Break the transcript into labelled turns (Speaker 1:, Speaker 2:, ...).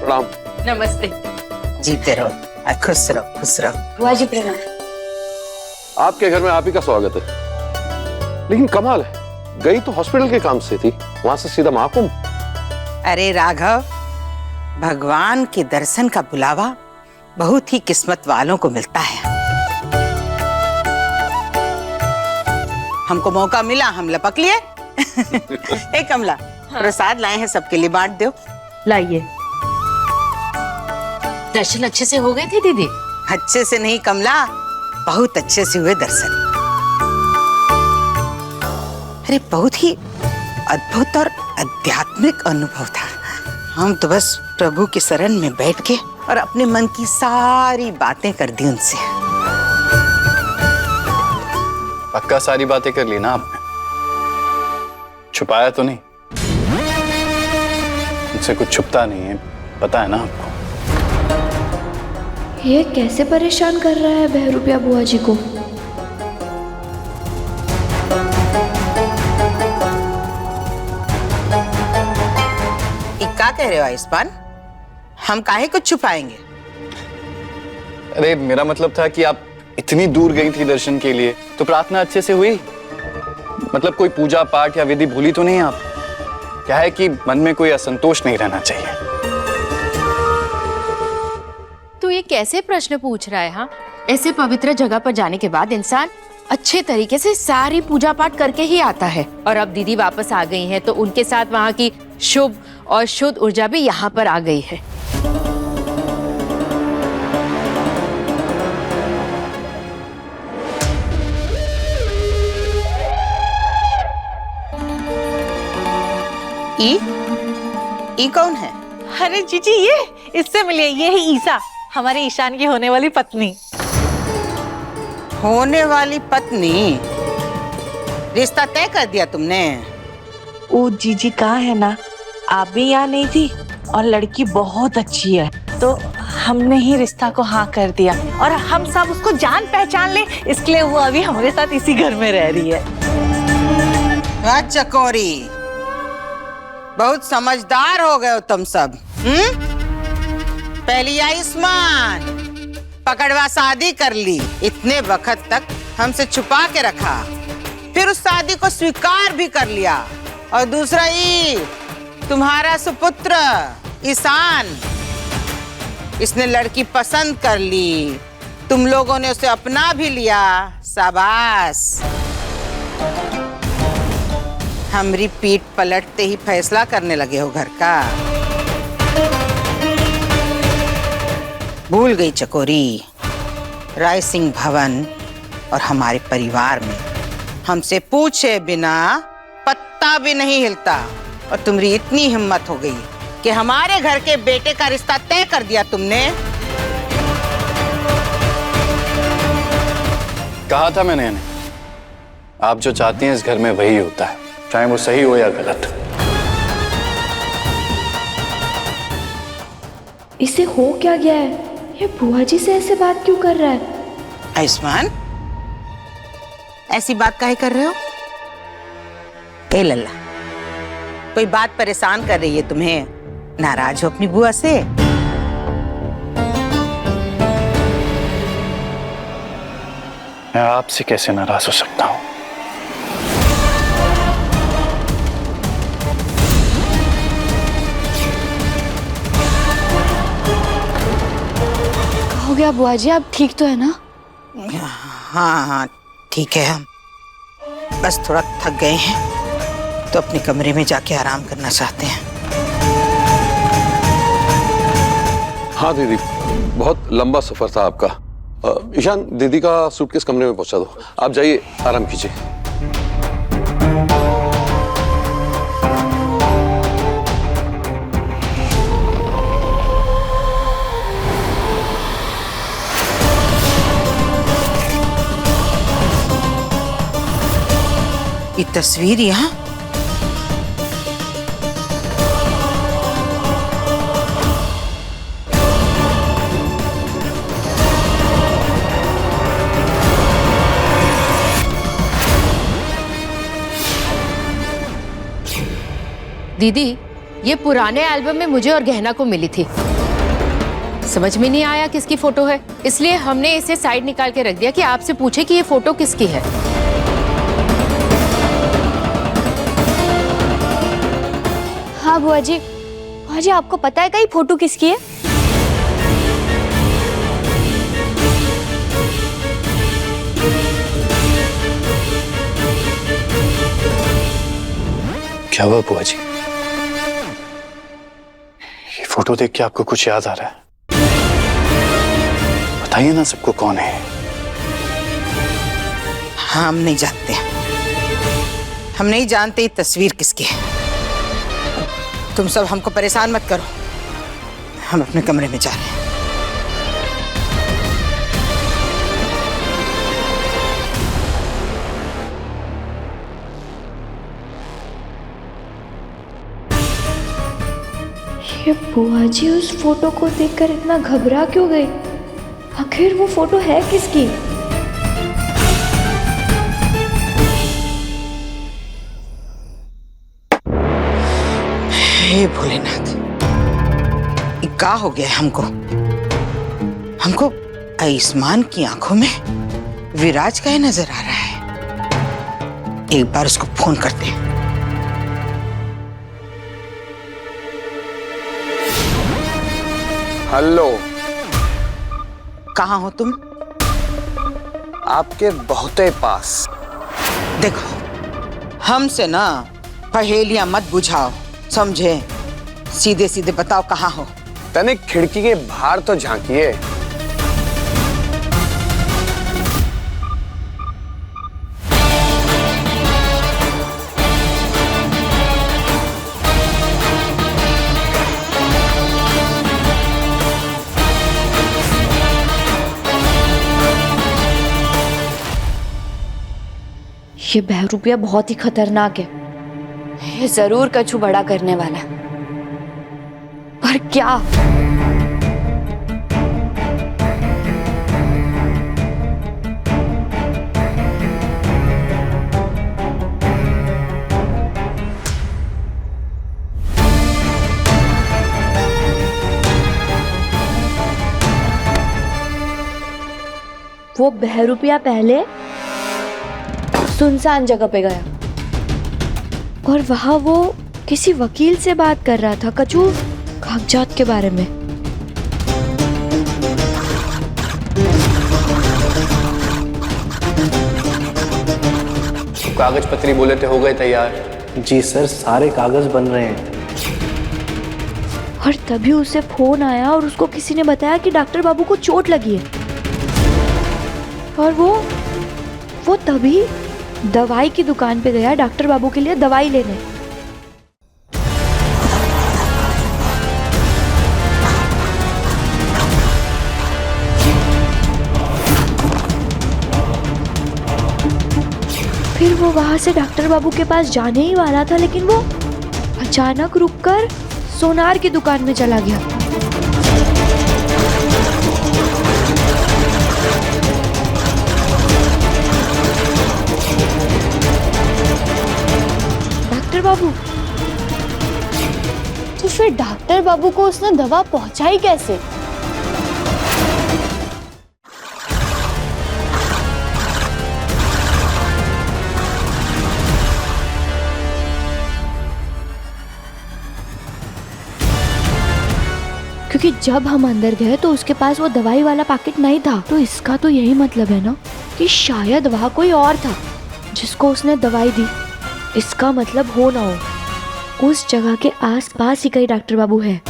Speaker 1: प्रणाम।
Speaker 2: नमस्ते।
Speaker 3: जीते रहो, खुश रहो, खुश रहो।
Speaker 2: बुआ जी प्रणाम।
Speaker 1: आपके घर में आप ही का स्वागत है। लेकिन कमाल है, गई तो हॉस्पिटल के काम से थी, वहां से सीधा महाकुंभ।
Speaker 3: अरे राघव, भगवान के दर्शन का बुलावा बहुत ही किस्मत वालों को मिलता है। हमको मौका मिला, हम लपक लिए। ए कमला, प्रसाद लाए हैं, सबके लिए बांट दो।
Speaker 2: लाइए। दर्शन अच्छे से हो गए थे दीदी?
Speaker 3: अच्छे से नहीं कमला, बहुत अच्छे से हुए दर्शन। अरे बहुत ही अद्भुत और आध्यात्मिक अनुभव था। हम तो बस प्रभु की शरण में बैठ के और अपने मन की सारी बातें कर दी उनसे।
Speaker 4: पक्का सारी बातें कर ली ना आपने? छुपाया तो नहीं? मुझसे कुछ छुपता नहीं है, पता है ना आपको।
Speaker 5: ये कैसे परेशान कर रहा है बहरूपिया बुआ जी को?
Speaker 3: क्या कह रहे हो आयुष्मान? हम काहे कुछ छुपाएंगे?
Speaker 4: अरे मेरा मतलब था कि आप इतनी दूर गई थी दर्शन के लिए, तो प्रार्थना अच्छे से हुई? मतलब कोई पूजा पाठ या विधि भूली तो नहीं आप? क्या है कि मन में कोई असंतोष नहीं रहना चाहिए।
Speaker 2: तू ये कैसे प्रश्न पूछ रहा है? हाँ, ऐसे पवित्र जगह पर जाने के बाद इंसान अच्छे तरीके से सारी पूजा पाठ करके ही आता है। और अब दीदी वापस आ गई हैं, तो उनके साथ वहाँ की शुभ और शुद्ध ऊर्जा भी यहाँ पर आ गई है।
Speaker 3: ई कौन है?
Speaker 6: अरे जीजी, ये इससे मिलिए, ये ही ईसा, हमारे ईशान की होने वाली पत्नी।
Speaker 3: होने वाली पत्नी? रिश्ता तय कर दिया तुमने?
Speaker 6: ओ जीजी, कहाँ है ना, आप भी यहाँ नहीं थी और लड़की बहुत अच्छी है, तो हमने ही रिश्ता को हाँ कर दिया और हम सब उसको जान पहचान ले, इसलिए वो अभी हमारे साथ इसी घर में रह रही है।
Speaker 3: वाह चकोरी, बहुत समझदार हो गए हो तुम सब। पहली आयुष्मान पकड़वा शादी कर ली, इतने वक्त तक हमसे छुपा के रखा, फिर उस शादी को स्वीकार भी कर लिया। और दूसरा ये तुम्हारा सुपुत्र ईशान, इसने लड़की पसंद कर ली, तुम लोगों ने उसे अपना भी लिया, शाबाश। हमारी पीठ पलटते ही फैसला करने लगे हो घर का। भूल गई चकोरी, राय सिंह भवन और हमारे परिवार में हमसे पूछे बिना पत्ता भी नहीं हिलता, और तुम्हारी इतनी हिम्मत हो गई कि हमारे घर के बेटे का रिश्ता तय कर दिया तुमने।
Speaker 4: कहा था मैंने, आप जो चाहती हैं इस घर में वही होता है, चाहे वो सही हो या गलत।
Speaker 5: इसे हो क्या गया है? ये बुआ जी से ऐसे बात क्यों कर रहा है?
Speaker 3: आयुष्मान, ऐसी बात काहे कर रहे हो? ए लल्ला, कोई बात परेशान कर रही है तुम्हें? नाराज हो अपनी बुआ से?
Speaker 4: मैं आपसे कैसे नाराज हो सकता हूँ?
Speaker 5: हो गया बुआ जी, आप ठीक तो है ना?
Speaker 3: हाँ हाँ ठीक है, हम बस थोड़ा थक गए हैं, तो अपने कमरे में जाके आराम करना चाहते हैं।
Speaker 1: हाँ दीदी, बहुत लंबा सफर था आपका। ईशान, दीदी का सूटकेस कमरे में पहुंचा दो, आप जाइए आराम कीजिए।
Speaker 3: ये तस्वीर यहाँ?
Speaker 2: दीदी, ये पुराने एल्बम में मुझे और गहना को मिली थी। समझ में नहीं आया किसकी फोटो है, इसलिए हमने इसे साइड निकाल के रख दिया कि आपसे पूछे कि ये फोटो किसकी है।
Speaker 5: हाँ बुआ जी आपको पता है कि फोटो किसकी है?
Speaker 4: क्या हुआ बुआ जी? ये फोटो देख के आपको कुछ याद आ रहा है? बताइए ना सबको कौन है।
Speaker 3: हम नहीं जानते, हम नहीं जानते ये तस्वीर किसकी है। तुम सब हमको परेशान मत करो, हम अपने कमरे में जा रहे हैं।
Speaker 5: ये बुआ जी उस फोटो को देखकर इतना घबरा क्यों गई? आखिर वो फोटो है किसकी?
Speaker 3: हे भोलेनाथ, ये क्या हो गया हमको? हमको आयुष्मान की आंखों में विराज का ही नजर आ रहा है। एक बार उसको फोन करते हैं।
Speaker 7: हेलो,
Speaker 3: कहाँ हो तुम?
Speaker 7: आपके बहुते पास।
Speaker 3: देखो, हमसे ना पहेलियां मत बुझाओ, समझे? सीधे सीधे बताओ कहाँ हो।
Speaker 7: तने खिड़की के बाहर तो झांकिए।
Speaker 5: ये बहरूपिया बहुत ही खतरनाक है। ये जरूर कछु बड़ा करने वाला है, पर क्या? वो बहरूपिया पहले सुनसान जगह पे गया और वहां वो किसी वकील से बात कर रहा था कछु कागजात के बारे में।
Speaker 4: कागज पत्री बोले थे हो गए तैयार?
Speaker 8: जी सर, सारे कागज बन रहे हैं।
Speaker 5: और तभी उसे फोन आया और उसको किसी ने बताया कि डॉक्टर बाबू को चोट लगी है। और वो तभी दवाई की दुकान पे गया डॉक्टर बाबू के लिए दवाई लेने। फिर वो वहां से डॉक्टर बाबू के पास जाने ही वाला था, लेकिन वो अचानक रुककर सोनार की दुकान में चला गया। डॉक्टर बाबू, तो फिर डॉक्टर बाबू को उसने दवा पहुंचाई कैसे? क्योंकि जब हम अंदर गए तो उसके पास वो दवाई वाला पैकेट नहीं था, तो इसका तो यही मतलब है ना कि शायद वहाँ कोई और था जिसको उसने दवाई दी। इसका मतलब हो ना हो उस जगह के आसपास ही कई डॉक्टर बाबू है।